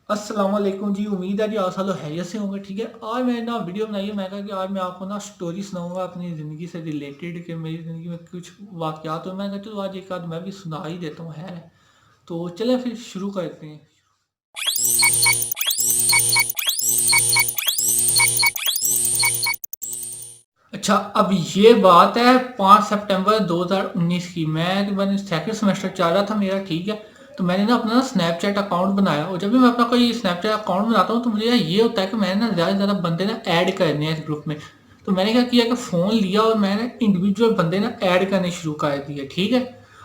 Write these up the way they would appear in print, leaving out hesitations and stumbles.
अस्सलाम वालेकुम जी। उम्मीद है कि आप सब लोग खैरियत से होंगे। ठीक है, आज मैंने ना वीडियो बनाई है। मैं कहा कि आज मैं आपको ना स्टोरी सुनाऊंगा अपनी ज़िंदगी से रिलेटेड, कि मेरी ज़िंदगी में कुछ वाक़यात हो। मैं कहा चलो आज एक आध मैं भी सुना ही देता हूँ है। तो चलें फिर शुरू करते हैं। अच्छा, अब ये बात है 5 सितंबर 2019 की। मैंने सेकंड सेमेस्टर चल रहा था मेरा। ठीक है, तो मैंने ना अपना स्नैपचैट अकाउंट बनाया, और जब भी मैं अपना कोई स्नैपचैट अकाउंट बनाता हूँ तो मुझे यार ये होता है कि मैंने ना ज़्यादा से ज़्यादा बंदे ना ऐड करने हैं इस ग्रुप में। तो मैंने क्या किया कि फ़ोन लिया और मैंने इंडिविजुअल बंदे ना ऐड करने शुरू कर दिए। ठीक है,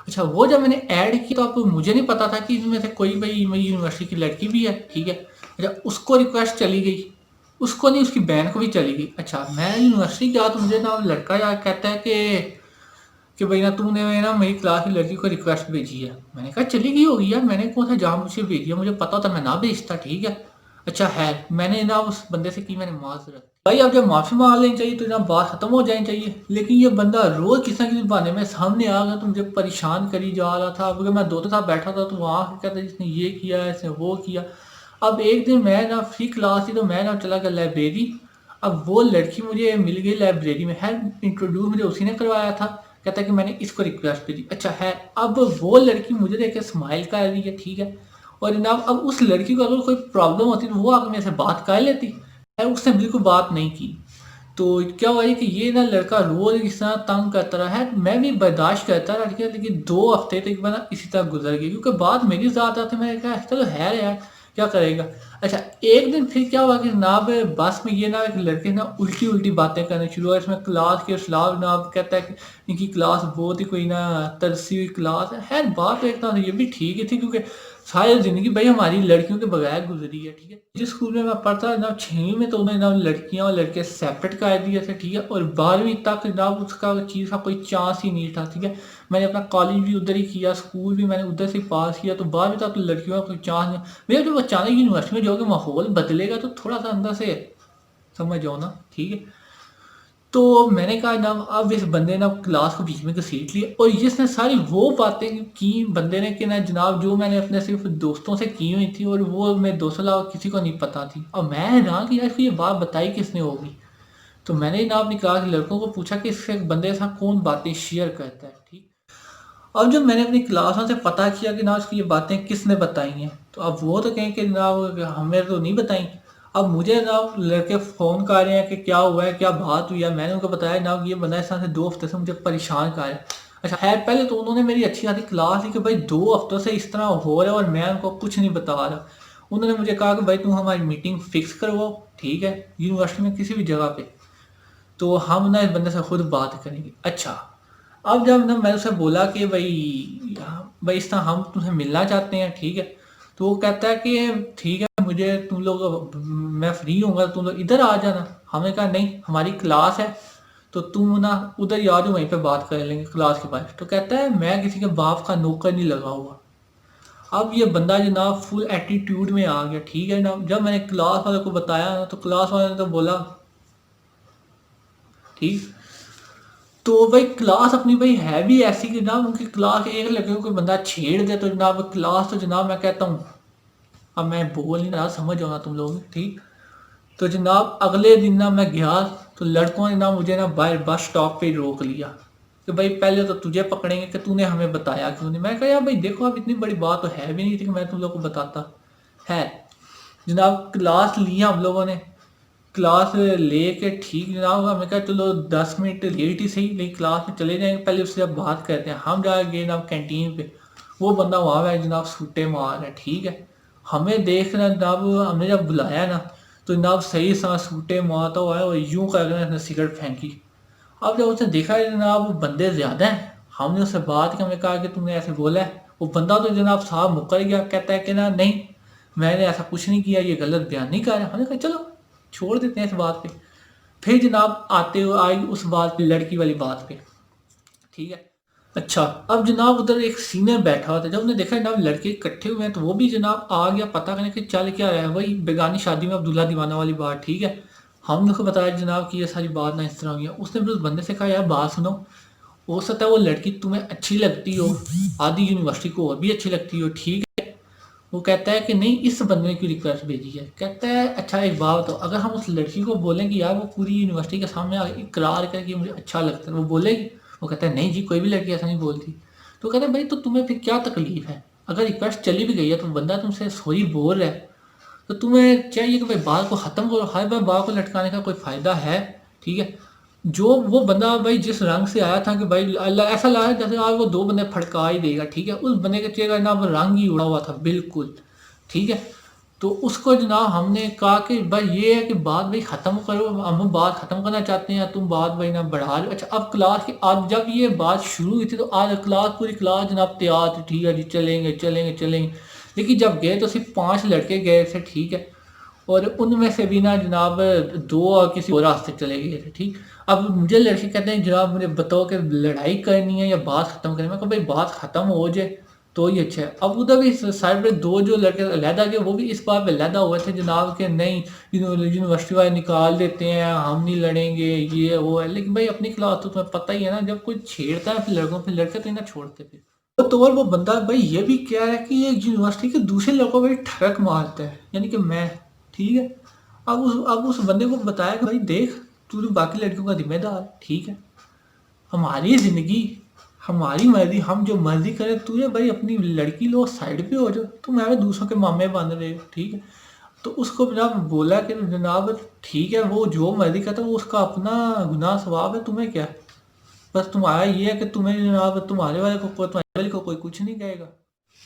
अच्छा वो जब मैंने ऐड किया तो अब मुझे नहीं पता था कि इनमें से कोई भाई मेरी यूनिवर्सिटी की लड़की भी है। ठीक है, अच्छा उसको रिक्वेस्ट चली गई, उसको नहीं उसकी बहन को भी चली गई। अच्छा मैं यूनिवर्सिटी गया तो मुझे ना लड़का यार कहता है कि भाई ना तूने ना मेरी क्लास की लड़की को रिक्वेस्ट भेजी है। मैंने कहा चली गई होगी यार, मैंने कौन सा जानबूझ के भेजी है, मुझे पता होता मैं ना भेजता। ठीक है, अच्छा है मैंने ना उस बंदे से की मैंने माजरत। भाई अब जब माफ़ी मांग लेनी चाहिए तो ना बात खत्म हो जानी चाहिए, लेकिन ये बंदा रोज किसी न किसी बहाने में सामने आ गया तो मुझे परेशान करी जा रहा था। अब अगर मैं दोस्तों के साथ बैठा था तो वहाँ कहता इसने ये किया इसने वो किया। अब एक दिन मैं ना फ्री क्लास थी तो मैं ना चला गया लाइब्रेरी। अब वो लड़की मुझे मिल गई लाइब्रेरी में है, इंट्रोड्यूस मुझे उसी ने करवाया था। कहता है कि मैंने इसको रिक्वेस्ट भेजी। अच्छा है, अब वो लड़की मुझे देख के स्माइल कर रही है। ठीक है, और जनाब अब उस लड़की को अगर कोई प्रॉब्लम होती तो वो आकर मेरे से बात कर लेती है, उसने बिल्कुल बात नहीं की। तो क्या हुआ है कि ये ना लड़का रोज इस तरह तंग करता रहा है, मैं भी बर्दाश्त करता रहा। ठीक है, लेकिन 2 हफ्ते तक मैं ना इसी तरह गुजर गई, क्योंकि बात मेरी ज़्यादा थी। मैंने कहा चलो है यार क्या करेगा। अच्छा एक दिन फिर क्या हुआ कि जनाब बस में ये ना एक लड़के ना उल्टी उल्टी बातें करने शुरू हुआ। इसमें क्लास के खिलाफ जनाब कहता है कि इनकी क्लास बहुत ही कोई ना तरसी हुई क्लास है। खैर बात तो एक तरह से ये भी ठीक ही थी, क्योंकि सारी ज़िंदगी भाई हमारी लड़कियों के बगैर गुजरी है। ठीक है, जिस स्कूल में मैं पढ़ता ना 6वीं में तो उन्होंने ना लड़कियां और लड़के सेपरेट कर दिए थे। ठीक है, और 12वीं तक ना उसका चीज़ का कोई चांस ही नहीं था। ठीक है, मैंने अपना कॉलेज भी उधर ही किया, स्कूल भी मैंने उधर से पास किया, तो 12वीं तक तो लड़कियों का कोई चांस नहीं। भैया जब अचानक यूनिवर्सिटी में जाओगे माहौल बदलेगा तो थोड़ा सा अंदर से समझ जाओ ना। ठीक है, तो मैंने कहा जनाब अब इस बंदे ने क्लास को बीच में घसीट लिया, और इसने सारी वो बातें की बंदे ने कि ना जनाब जो मैंने अपने सिर्फ दोस्तों से की हुई थी, और वो मेरे दोस्तों अलावा किसी को नहीं पता थी। अब मैं हैरान कि यार इसको ये बात बताई किसने होगी। तो मैंने जनाब अपनी क्लास के लड़कों को पूछा कि इससे बंदे के साथ कौन बातें शेयर करता है। ठीक, अब जब मैंने अपनी क्लासों से पता किया कि ना उसकी ये बातें किसने बताई हैं, तो अब वो तो कहें कि जनाब हमें तो नहीं बताई। अब मुझे जनाब लड़के फ़ोन कर रहे हैं कि क्या हुआ है क्या बात हुई है। मैंने उनको बताया जनाब ये बंदा इस तरह से 2 हफ्ते से मुझे परेशान कर रहा है। अच्छा खैर पहले तो उन्होंने मेरी अच्छी खासी क्लास ली कि भाई 2 हफ्तों से इस तरह हो रहा है और मैं उनको कुछ नहीं बता रहा। उन्होंने मुझे कहा कि भाई तुम हमारी मीटिंग फिक्स करवाओ। ठीक है, यूनिवर्सिटी में किसी भी जगह पे, तो हम ना इस बंदे से खुद बात करेंगे। अच्छा अब जब ना मैंने उसे बोला कि भाई इस तरह हम तुमसे मिलना चाहते हैं। ठीक है, तो वो कहता है कि ठीक है मुझे तुम लोग मैं फ्री हूँगा तुम लोग इधर आ जाना। हमने कहा नहीं हमारी क्लास है, तो तुम ना उधर ही आ जाओ, वहीं पे बात कर लेंगे क्लास के बाहर। तो कहता है मैं किसी के बाप का नौकर नहीं लगा हुआ। अब ये बंदा जनाब फुल एटीट्यूड में आ गया। ठीक है ना, जब मैंने क्लास वाले को बताया ना तो क्लास वाले ने तो बोला ठीक। तो भाई क्लास अपनी भाई है भी ऐसी कि जनाब उनकी क्लास एक लड़के को कोई बंदा छेड़ दे तो जनाब क्लास तो जनाब मैं कहता हूँ, अब मैं बोल नहीं रहा समझ जाओ ना तुम लोग। ठीक, तो जनाब अगले दिन ना मैं गया तो लड़कों ने ना मुझे ना बाहर बस स्टॉप पे ही रोक लिया कि भाई पहले तो तुझे पकड़ेंगे कि तूने हमें बताया क्यों नहीं। मैं कहा यार भाई देखो अब इतनी बड़ी बात तो है भी नहीं थी कि मैं तुम लोग को बताता है। जनाब क्लास ली हम लोगों ने, क्लास लेके ठीक जनाब हमें कहा चलो 10 मिनट लेट ही सही लेकिन क्लास में चले जाएंगे, पहले उससे अब बात करते हैं। हम जा गए जनाब कैंटीन पे, वो बंदा वहाँ पे जनाब सूटे मार रहा है। ठीक है, हमें देख रहा जनाब, हमने जब बुलाया ना तो जनाब सही समय सूटे मारता हुआ है और यूं करके उसने सिगरेट फेंकी। अब जब उसने देखा है जनाब वो बंदे ज़्यादा हैं, हमने उससे बात की, हमें कहा कि तुमने ऐसे बोला है। वो बंदा तो जनाब साहब मुकर गया, कहता है कि ना नहीं मैंने ऐसा कुछ नहीं किया, ये गलत बयान नहीं कर रहा। हमने कहा चलो छोड़ देते हैं इस बात पे। फिर जनाब आते हुए आई उस बात पे लड़की वाली बात पे। ठीक है, अच्छा अब जनाब उधर एक सीनियर बैठा हुआ था, जब उन्हें देखा जनाब लड़के इकट्ठे हुए हैं तो वो भी जनाब आ गया पता करने कि चल क्या रहा है। वही बेगानी शादी में अब्दुल्ला दीवाना वाली बात। ठीक है, हमने उसको बताया जनाब कि ये सारी बात ना इस तरह हुई है। उसने फिर उस बंदे से कहा यार बात सुनो, हो सकता है वो लड़की तुम्हें अच्छी लगती हो, आधी यूनिवर्सिटी को और भी अच्छी लगती हो। ठीक है, وہ کہتا ہے کہ نہیں اس بندے نے کیوں ریکویسٹ بھیجی ہے. کہتا ہے اچھا ایک بات تو اگر ہم اس لڑکی کو بولیں کہ یار وہ پوری یونیورسٹی کے سامنے اقرار کر کہ مجھے اچھا لگتا ہے, وہ بولے گی؟ وہ کہتا ہے نہیں جی کوئی بھی لڑکی ایسا نہیں بولتی. تو کہتا ہے بھائی تو تمہیں پھر کیا تکلیف ہے؟ اگر ریکویسٹ چلی بھی گئی ہے تو بندہ تم سے سوری بول رہا ہے تو تمہیں چاہیے کہ بھائی بات کو ختم کرو. ہر بار بات کو لٹکانے کا کوئی فائدہ ہے؟ ٹھیک ہے. جو وہ بندہ بھائی جس رنگ سے آیا تھا کہ بھائی اللہ ایسا لایا جیسے آج وہ دو بندے پھڑکا ہی دے گا. ٹھیک ہے. اس بندے کے چہرے کا جناب رنگ ہی اڑا ہوا تھا بالکل. ٹھیک ہے. تو اس کو جناب ہم نے کہا کہ بھائی یہ ہے کہ بات بھائی ختم کرو, ہم بات ختم کرنا چاہتے ہیں, تم بات بھائی نہ بڑھا رہے ہو. اچھا اب کلاس کی آج جب یہ بات شروع ہوئی تھی تو آج کلاس پوری کلاس جناب تیار تھی. ٹھیک ہے جی چلیں گے چلیں گے چلیں گے. لیکن جب گئے تو صرف 5 لڑکے گئے تھے. ٹھیک ہے. اور ان میں سے بھی نا جناب 2 اور کسی اور راستے چلے گئے تھے. ٹھیک. اب مجھے لڑکے کہتے ہیں جناب مجھے بتاؤ کہ لڑائی کرنی ہے یا بات ختم کرنی ہے. میں کہا بھائی بات ختم ہو جائے تو ہی اچھا ہے. اب ادھر بھی سائڈ پہ 2 جو لڑکے علیحدہ کے وہ بھی اس بات پہ علیحدہ ہوئے تھے جناب کہ نہیں یونیورسٹی والے نکال دیتے ہیں, ہم نہیں لڑیں گے یہ وہ ہے. لیکن بھائی اپنی کلاس تو تمہیں پتہ ہی ہے نا, جب کوئی چھیڑتا ہے پھر لڑکوں پھر لڑکے تو ہی نہ چھوڑتے. پھر تو وہ بندہ بھائی یہ بھی کیا ہے کہ یہ یونیورسٹی کے دوسرے لڑکوں پہ ٹھڑک مارتا ہے یعنی کہ میں. ٹھیک ہے. اب اس بندے کو بتایا کہ بھائی دیکھ تو باقی لڑکیوں کا ذمہ دار. ٹھیک ہے. ہماری زندگی ہماری مرضی, ہم جو مرضی کریں. تجھے بھائی اپنی لڑکی لو سائڈ پہ ہو جاؤ, تم ایویں دوسروں کے معاملے بن رہے ہو. ٹھیک ہے. تو اس کو جناب بولا کہ جناب ٹھیک ہے وہ جو مرضی کرتا ہے وہ اس کا اپنا گناہ ثواب ہے, تمہیں کیا. بس تمہارا یہ ہے کہ تمہیں جناب تمہارے والے کو کوئی کچھ نہیں کہے گا.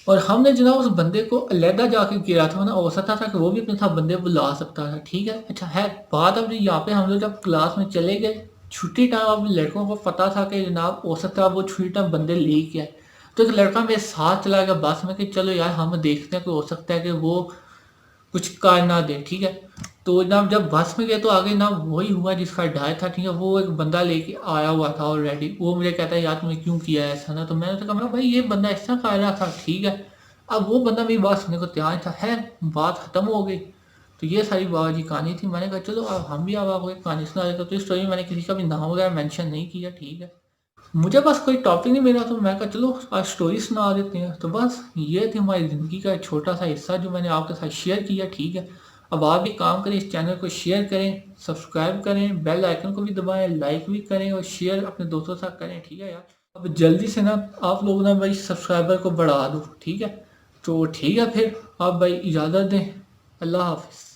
اور ہم نے جناب اس بندے کو علیحدہ جا کے کیا تھا, ہو سکتا تھا کہ وہ بھی اپنے ساتھ بندے بلا سکتا تھا. ٹھیک ہے. اچھا ہے بات اب یہاں پہ ہم لوگ جب کلاس میں چلے گئے چھٹی ٹائم, اب لڑکوں کو پتا تھا کہ جناب ہو سکتا ہے وہ چھٹی ٹائم بندے لے کے آئے. تو ایک لڑکا میرے ساتھ چلا گیا بس میں کہ چلو یار ہم دیکھتے ہیں کہ ہو سکتا ہے کہ وہ کچھ کار نہ دے. ٹھیک ہے. تو جناب جب بس میں گئے تو آگے جناب وہی ہوا جس کا ڈر تھا. ٹھیک ہے. وہ ایک بندہ لے کے آیا ہوا تھا آلریڈی. وہ مجھے کہتا ہے یار تم نے کیوں کیا ہے ایسا نا. تو میں نے کہا بھائی یہ بندہ اس طرح کر رہا تھا. ٹھیک ہے. اب وہ بندہ میری بات سننے کو تیار تھا. ہے بات ختم ہو گئی. تو یہ ساری بابا جی کہانی تھی. میں نے کہا چلو اب ہم بھی اب آپ کو ایک کہانی سنا دیتے. تو اس اسٹوری میں نے کسی کا بھی نام وغیرہ مینشن نہیں کیا. ٹھیک ہے. مجھے بس کوئی ٹاپک نہیں ملا تو میں کہا چلو آج اسٹوری سنا دیتے ہیں. تو بس یہ تھی ہماری زندگی کا ایک چھوٹا سا حصہ جو میں نے آپ کے ساتھ شیئر کیا. ٹھیک ہے. اب آپ بھی کام کریں, اس چینل کو شیئر کریں, سبسکرائب کریں, بیل آئیکن کو بھی دبائیں, لائک بھی کریں اور شیئر اپنے دوستوں کے ساتھ کریں. ٹھیک ہے یار. اب جلدی سے نا آپ لوگ نا بھائی سبسکرائبر کو بڑھا دو. ٹھیک ہے. تو ٹھیک ہے پھر آپ بھائی اجازت دیں. اللہ حافظ.